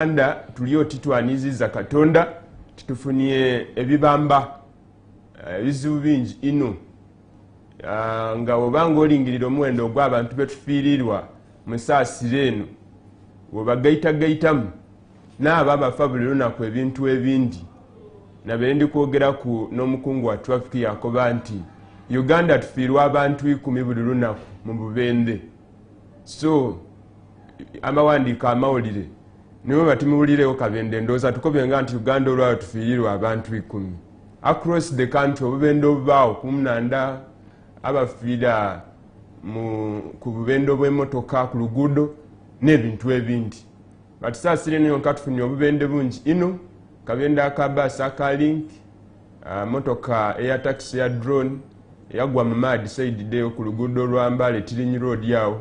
Anda tulio titwaniziza Katonda titufunye ebibamba ebizibu bingi ino nga obanga olingirira omuwendo ogw'abantu betufiirirwa mu ssaasiro eno webagaitagaitamu n'abo abafa buli lunaku ebintu ebindi nabeere ndi kwogeraku n'omukungu wa traffic yakoba nti Uganda tufiirwa abantu 10 buli lunaku mu Bubende. So amawandiika amawulire niwe batimubulirewo Kabende ndooza tukobenga nti Uganda olwayo tufiirirwa abantu 10 across the country. Obubende obubaawo kumunanda abafiira ku bubendo bw'emmotoka ku luguudo n'ebintu ebindi. But saasire niyo nkatufunye obubende bungi ino Kabende akabaasi aka Link, motoka eya taxi ya drone yagwa mu maadi side deyo ku luguudo lwa Mbale Tirinyi Road yawo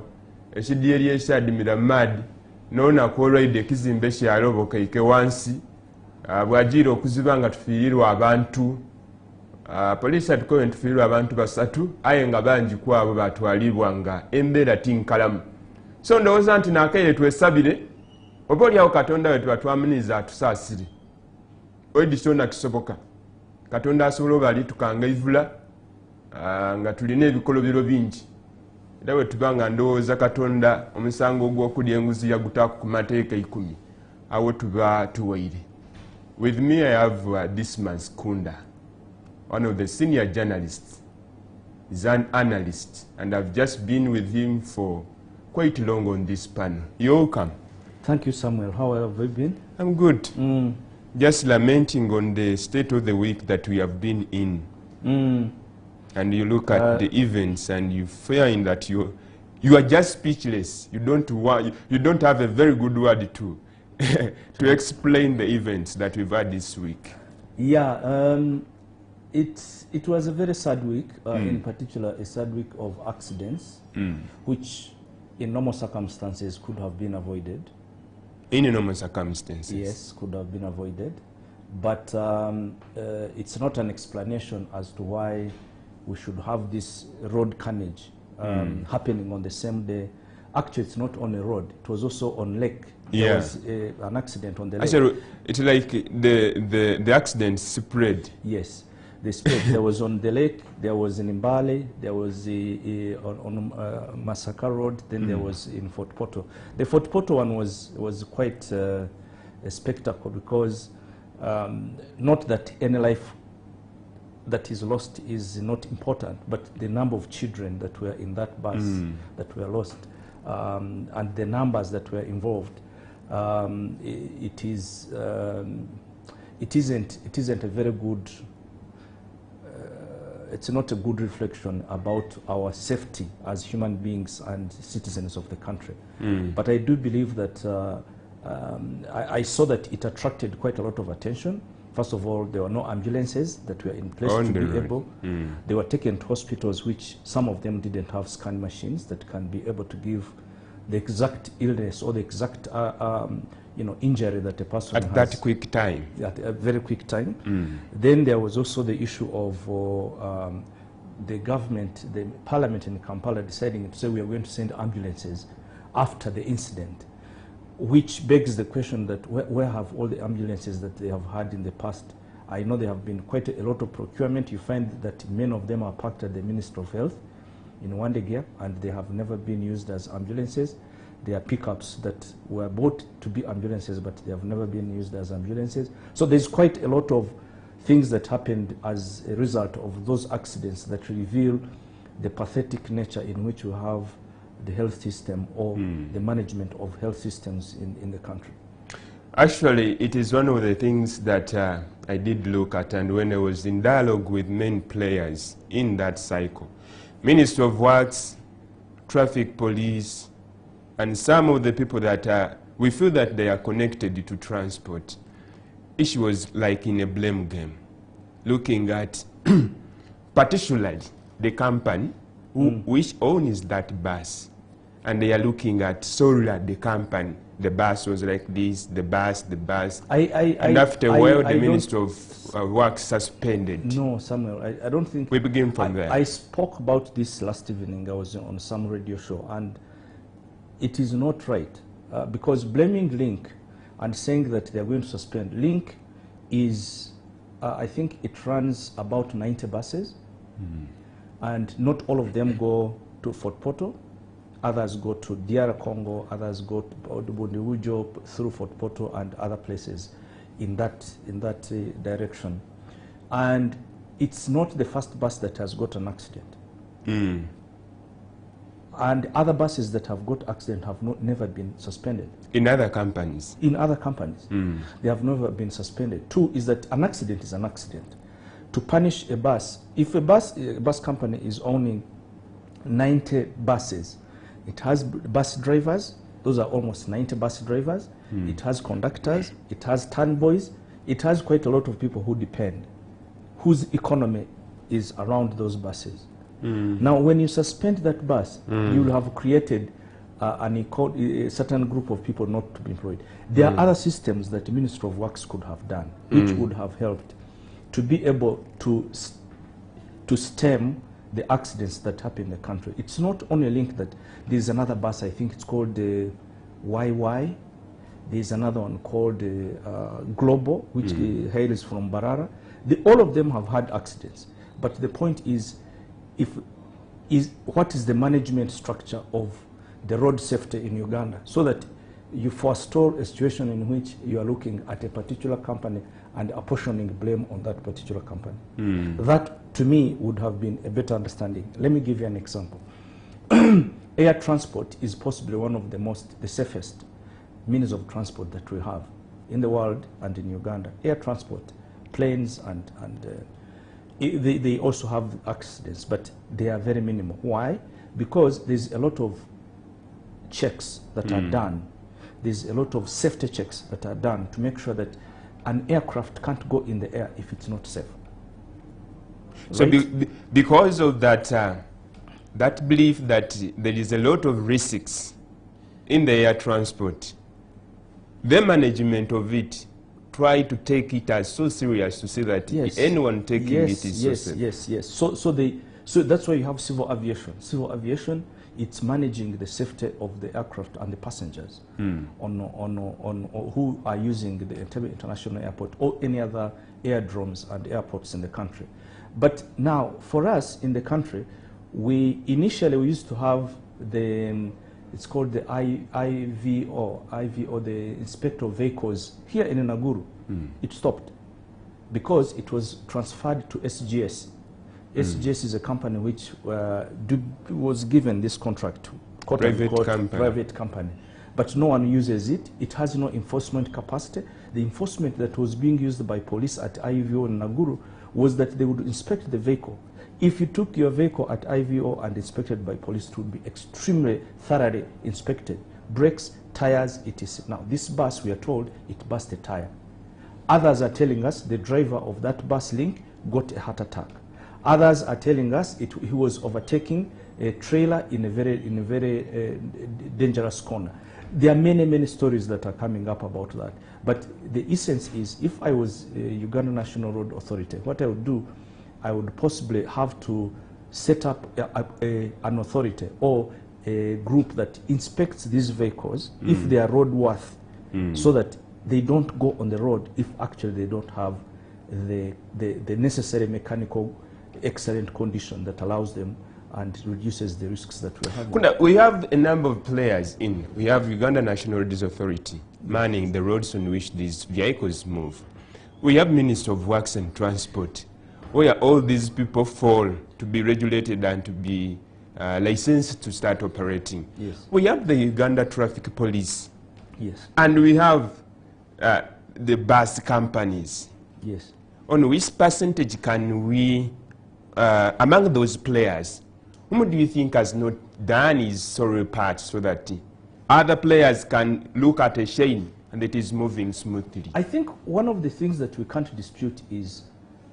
ekidyeri ekyadimira mu maadi n'olunaku olwaide ekizimbe kyaloboka ike wansi bwagiira okuziba nga tufiirirwa abantu. Poliisi atukobe ntufiirirwa abantu 3 aye nga bangi ku abo batwalibwa nga embeera tinkalamu. So ndowooza nti naakaire twesabire oba oliawo Katonda we tuba twamuniiza atusaasire oidi kyonna kisoboka. Katonda asobola oba alitukanga ivula nga tulina ebikolobero bingi era bwe tuba nga ndowooza Katonda omusango ogw'okulya enguzi yagutaako ku mateeka 10 awo tuba tuwaire. With me I have Dismas Kunda, one of the senior journalists. He's an analyst and I've just been with him for quite long on this panel. You're welcome. Thank you, Samuel. How have you been? I'm good. Just lamenting on the state of the week that we have been in. And you look at the events and you find that you are just speechless. You don't have a very good word to explain the events that we've had this week. Yeah, it was a very sad week, in particular a sad week of accidents, which in normal circumstances could have been avoided. In normal circumstances? Yes, could have been avoided. But it's not an explanation as to why we should have this road carnage happening on the same day. Actually, it's not on a road. It was also on lake. There was an accident on the lake. Actually, it's like the accident spread. Yes, they spread. There was on the lake, there was in Mbale, there was on Masaka Road, then there was in Fort Portal. The Fort Portal one was quite a spectacle because not that any life that is lost is not important, but the number of children that were in that bus that were lost and the numbers that were involved, it isn't a very good. It's not a good reflection about our safety as human beings and citizens of the country. But I do believe that I saw that it attracted quite a lot of attention. First of all, there were no ambulances that were in place to be able. They were taken to hospitals, which some of them didn't have scan machines that can be able to give the exact illness or the exact injury that a person has. At that quick time. At a very quick time. Then there was also the issue of the government, the parliament in Kampala deciding to say we are going to send ambulances after the incident, which begs the question that where have all the ambulances that they have had in the past? I know there have been quite a lot of procurement. You find that many of them are parked at the Ministry of Health in Wandegea, and they have never been used as ambulances. They are pickups that were bought to be ambulances, but they have never been used as ambulances. So there's quite a lot of things that happened as a result of those accidents that reveal the pathetic nature in which we have the health system or the management of health systems in the country. Actually, it is one of the things that I did look at, and when I was in dialogue with main players in that cycle, Ministry of Works, Traffic Police, and some of the people that we feel that they are connected to transport, it was like in a blame game, looking at particularly the company which owns that bus. And they are looking at solely the company. The bus was like this, the bus. And after a while, the Minister of Work suspended. No, Samuel, I don't think... We begin from there. I spoke about this last evening. I was on some radio show, and it is not right. Because blaming Link and saying that they are going to suspend. Link is, I think it runs about 90 buses, and not all of them go to Fort Portal. Others go to DR Congo, others go to Bundiwujo through Fort Portal and other places in that direction. And it's not the first bus that has got an accident. And other buses that have got accident have never been suspended. In other companies? In other companies. They have never been suspended. Two is that an accident is an accident. To punish a bus, if a bus company is owning 90 buses, it has bus drivers, those are almost 90 bus drivers, it has conductors, it has turnboys, it has quite a lot of people who depend, whose economy is around those buses. Now, when you suspend that bus, you will have created a certain group of people not to be employed. There are other systems that the Ministry of Works could have done, which would have helped to be able to stem the accidents that happen in the country. It's not only a link that there's another bus, I think it's called the YY. There's another one called Global, which hails from Barara. All of them have had accidents. But the point is, what is the management structure of the road safety in Uganda, so that you forestall a situation in which you are looking at a particular company and apportioning blame on that particular company. That, to me, would have been a better understanding. Let me give you an example. Air transport is possibly one of the safest means of transport that we have in the world and in Uganda. Air transport, planes, and they also have accidents, but they are very minimal. Why? Because there's a lot of checks that are done. There's a lot of safety checks that are done to make sure that an aircraft can't go in the air if it's not safe. So because of that, that belief that there is a lot of risks in the air transport, the management of it try to take it as so serious to say that anyone taking it is so safe. Yes. So that's why you have civil aviation. Civil aviation, it's managing the safety of the aircraft and the passengers on who are using the Entebbe International Airport or any other airdromes and airports in the country. But now, for us in the country, initially we used to have it's called the IVO, the Inspector of Vehicles here in Nakuru. It stopped because it was transferred to SGS. SGS is a company which was given this contract, private company. But no one uses it. It has no enforcement capacity. The enforcement that was being used by police at IVO in Nakuru was that they would inspect the vehicle. If you took your vehicle at IVO and inspected by police, it would be extremely thoroughly inspected. Brakes, tires, etc. Now, this bus, we are told, it burst a tire. Others are telling us the driver of that bus link got a heart attack. Others are telling us he was overtaking a trailer in a very dangerous corner. There are many stories that are coming up about that. But the essence is, if I was Uganda National Road Authority, what I would do, I would possibly have to set up an authority or a group that inspects these vehicles if they are roadworthy, so that they don't go on the road if actually they don't have the necessary mechanical excellent condition that allows them and reduces the risks that we have. We have a number of players in. We have Uganda National Roads Authority manning the roads on which these vehicles move. We have Minister of Works and Transport, where all these people fall to be regulated and to be licensed to start operating. Yes. We have the Uganda Traffic Police. Yes. And we have the bus companies. Yes. On which percentage can we, among those players, whom do you think has not done his sorry part so that other players can look at a chain and it is moving smoothly? I think one of the things that we can't dispute is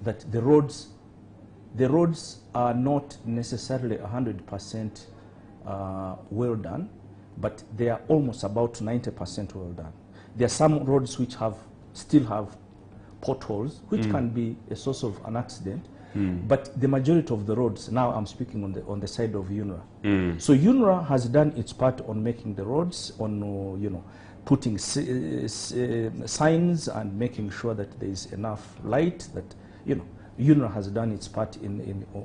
that the roads are not necessarily 100% well done, but they are almost about 90% well done. There are some roads which still have potholes, which can be a source of an accident. But the majority of the roads, now I'm speaking on the side of UNRA. So UNRA has done its part on making the roads, on putting signs and making sure that there is enough light, that, you know, UNRA has done its part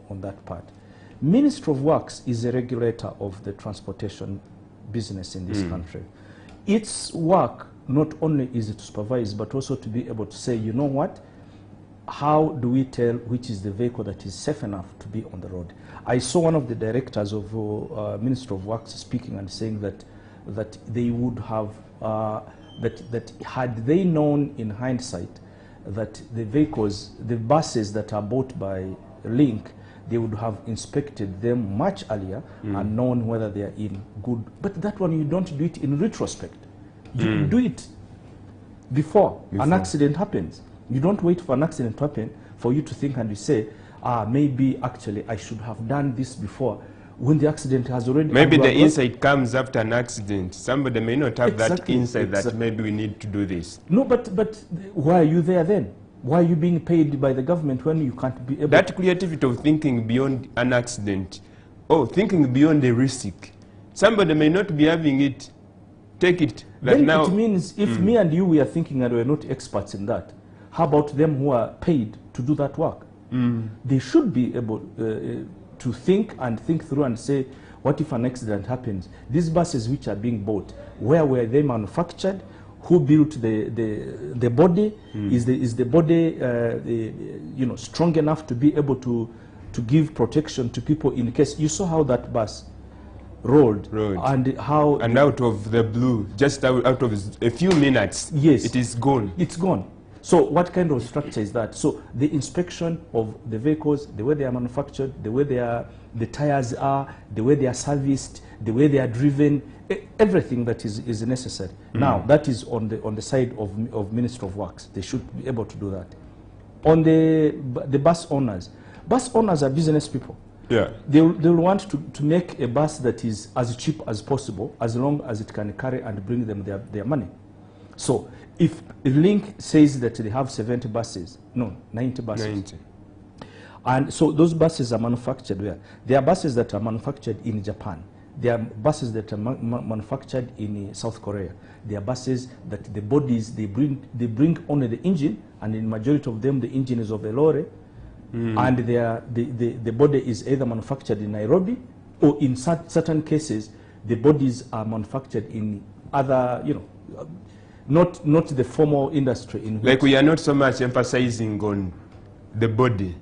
on that part. Ministry of Works is a regulator of the transportation business in this country. Its work not only is to supervise, but also to be able to say, you know what, how do we tell which is the vehicle that is safe enough to be on the road? I saw one of the directors of Ministry of Works speaking and saying that they would have, that had they known in hindsight that the vehicles, the buses that are bought by Link, they would have inspected them much earlier and known whether they are in good. But that one, you don't do it in retrospect. You do it before an accident happens. You don't wait for an accident to happen for you to think and you say, maybe actually I should have done this before, when the accident has already... Maybe the insight comes after an accident. Somebody may not have that insight that maybe we need to do this. No, but why are you there then? Why are you being paid by the government when you can't be able... That creativity of thinking beyond an accident, thinking beyond the risk. Somebody may not be having it, take it. Then now, it means if me and you, we are thinking and we're not experts in that, how about them who are paid to do that work? They should be able to think through and say, what if an accident happens? These buses which are being bought, where were they manufactured? Who built the body? Is the body you know, strong enough to be able to give protection to people in case? You saw how that bus rolled. And how... And out of the blue, just out of a few minutes, yes, it is gone. It's gone. So what kind of structure is that? So the inspection of the vehicles, the way they are manufactured, the way the tires are, the way they are serviced, the way they are driven, everything that is necessary. Now, that is on the side of Ministry of Works. They should be able to do that. On the bus owners are business people. Yeah. They'll want to make a bus that is as cheap as possible, as long as it can carry and bring them their money. So if Link says that they have 70 buses, no, 90 buses. 90. And so those buses are manufactured where? There are buses that are manufactured in Japan. There are buses that are manufactured in South Korea. There are buses that the bodies, they bring only the engine, and in majority of them the engine is of a lorry, and the body is either manufactured in Nairobi, or in certain cases the bodies are manufactured in other, you know, not the formal industry. Like we are not so much emphasizing on the body.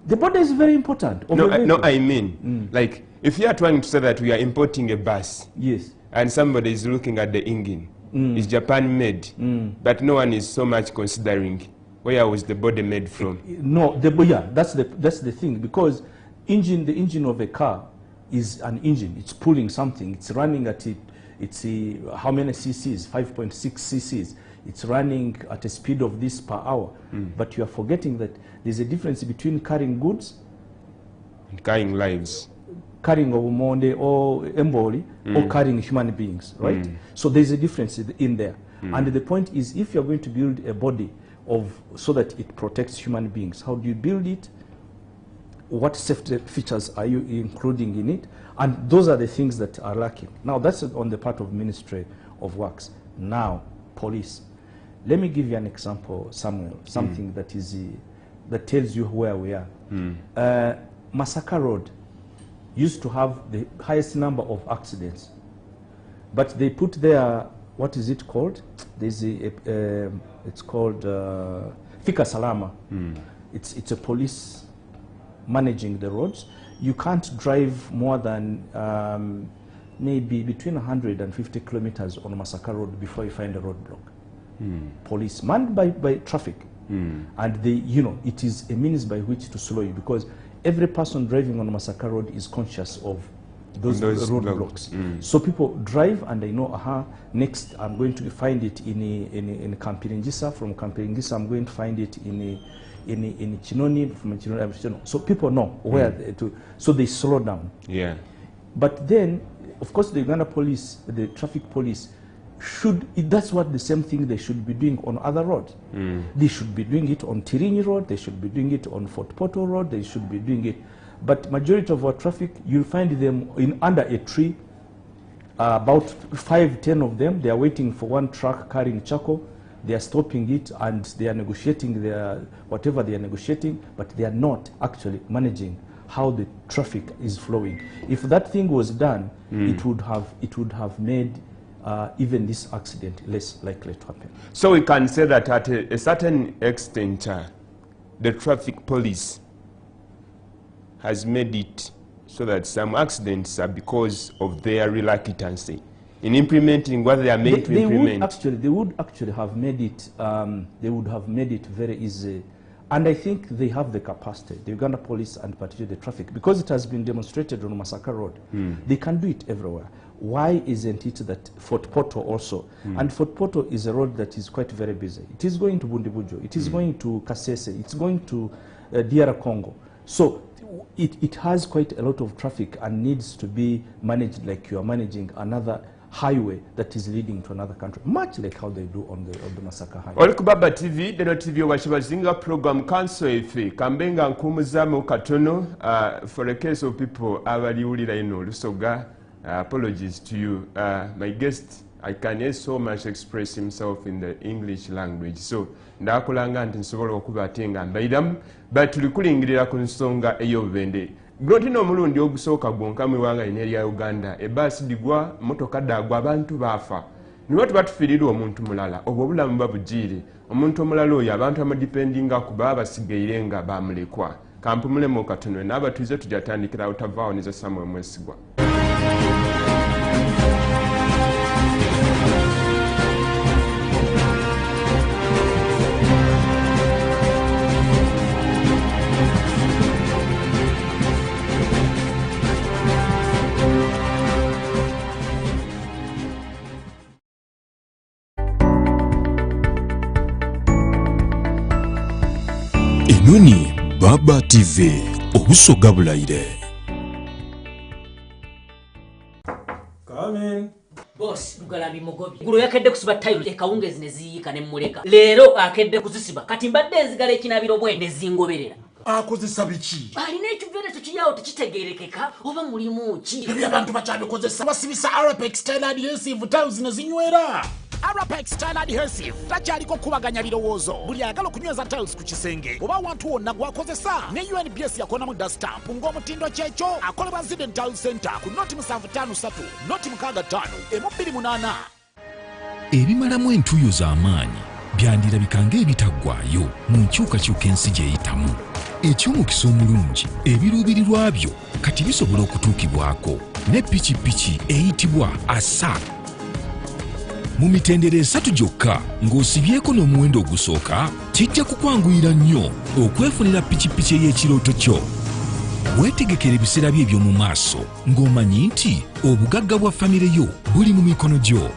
The body is very important. No, I mean, like if you are trying to say that we are importing a bus, yes, and somebody is looking at the engine, it's Japan made, but no one is so much considering where was the body made from. No, that's the thing, because the engine of a car is an engine. It's pulling something. It's running at it. It's how many cc's? 5.6 cc's. It's running at a speed of this per hour. But you are forgetting that there's a difference between carrying goods and carrying lives. Carrying Omonde or Emboli, or carrying human beings, right? So there's a difference in there. And the point is, if you're going to build a body so that it protects human beings, how do you build it? What safety features are you including in it? And those are the things that are lacking. Now, that's on the part of Ministry of Works. Now, police. Let me give you an example, Samuel, something that is that tells you where we are. Masaka Road used to have the highest number of accidents, but they put there, what is it called? There's it's called Fika Salama. It's a police managing the roads. You can't drive more than maybe between 150 kilometers on Masaka Road before you find a roadblock. Police manned by traffic, and it is a means by which to slow you, because every person driving on Masaka Road is conscious of those roadblocks. So people drive and they know, next I'm going to find it in Kampiringisa. From Kampiringisa I'm going to find it in Chinoni. From Chinoni, so people know where to. So they slow down. Yeah. But then, of course, the Uganda police, the traffic police, that's what the same thing they should be doing on other roads. They should be doing it on Tirinyi Road, they should be doing it on Fort Portal Road, they should be doing it. But majority of our traffic, you'll find them under a tree, about 5-10 of them. They are waiting for one truck carrying charcoal. They are stopping it and they are negotiating whatever they are negotiating, but they are not actually managing how the traffic is flowing. If that thing was done, it would have made even this accident less likely to happen. So we can say that at a certain extent, the traffic police has made it so that some accidents are because of their reluctance in implementing what they are made to implement. They would actually have made it. They would have made it very easy, and I think they have the capacity. The Uganda Police and particularly the traffic, because it has been demonstrated on Masaka Road. They can do it everywhere. Why isn't it that Fort Portal also? And Fort Portal is a road that is quite very busy. It is going to Bundibujo. It is going to Kasese. It's going to DR Congo. So it has quite a lot of traffic and needs to be managed like you are managing another highway that is leading to another country, much like how they do on the Masaka Highway. Oli kubaba TV, Deno TV washibazinga program council efe kambenga nkumuzamu katono for the case of people abaliwulira ino Lusoga. Apologies to you. My guest, I can so much express himself in the English language. So, ndakulanga nti nsobola okuba atenga mbairamu, but tulikulingirira ku nsonga ey'obubende. Grotino omulundi ogusooka gwonka mu iwanga lya Uganda, ebbaasi digwa, motoka dagwa, abantu baafa. Niwe tuba tufiirirwa omuntu mulala, obwo obulamu babugiire. Omuntu omulala oyo abantu amadipendinga ku baba basigaire nga bamulekwa. Kampumulemu katono n'abatuize tujatandikira utavaawo nizo Samuel Mwesigwa. Enoni Baba TV Obusoga Bulaire. Boss, Galabi Mugobi. Guru yakedde kusiba tailo ekawungezi neziyika ne muleka. Leero akedde kuzisiba. Kati mbadde enzigala ekinabiro bwende zingoberera. Akozesa biki? Alina ekivere tukiyawo tekitegerekeka oba mulimu ki. Ebyo abantu bakyabikozesa basibisa Arapex Style Adhesive tiles ne zinywera. Arapex Style Adhesive takyaliko kubaganya birowoozo. Buli ayagala okunyweza tiles ku kisenge oba awantu wonna gwakozesa ne UNBS yakonamu dustamp ng'omutindo kyekyo akolebwa Ziden Tile Center ku noti 753 noti 65 228. Ebimalamu entuuyo z'amaanyi byandirabika ng'ebitaggwaayo mu nkyukakyuka ensi gy'eyitamu. Eky'omukisa omulungi ebiruubirirwa byo kati bisobola okutuukibwako ne pikipiki eyitibwa asa. Mu mitendera 3 gyokka ng'osibyeko n'omuwendo ogusooka kijja kukwanguyira nnyo okwefunira pikipiki ey'ekirooto kyo. Weetegekera ebiseera bye eby'omu maaso ng'omanyi nti obugagga bwa famire yo buli mu mikono gyo.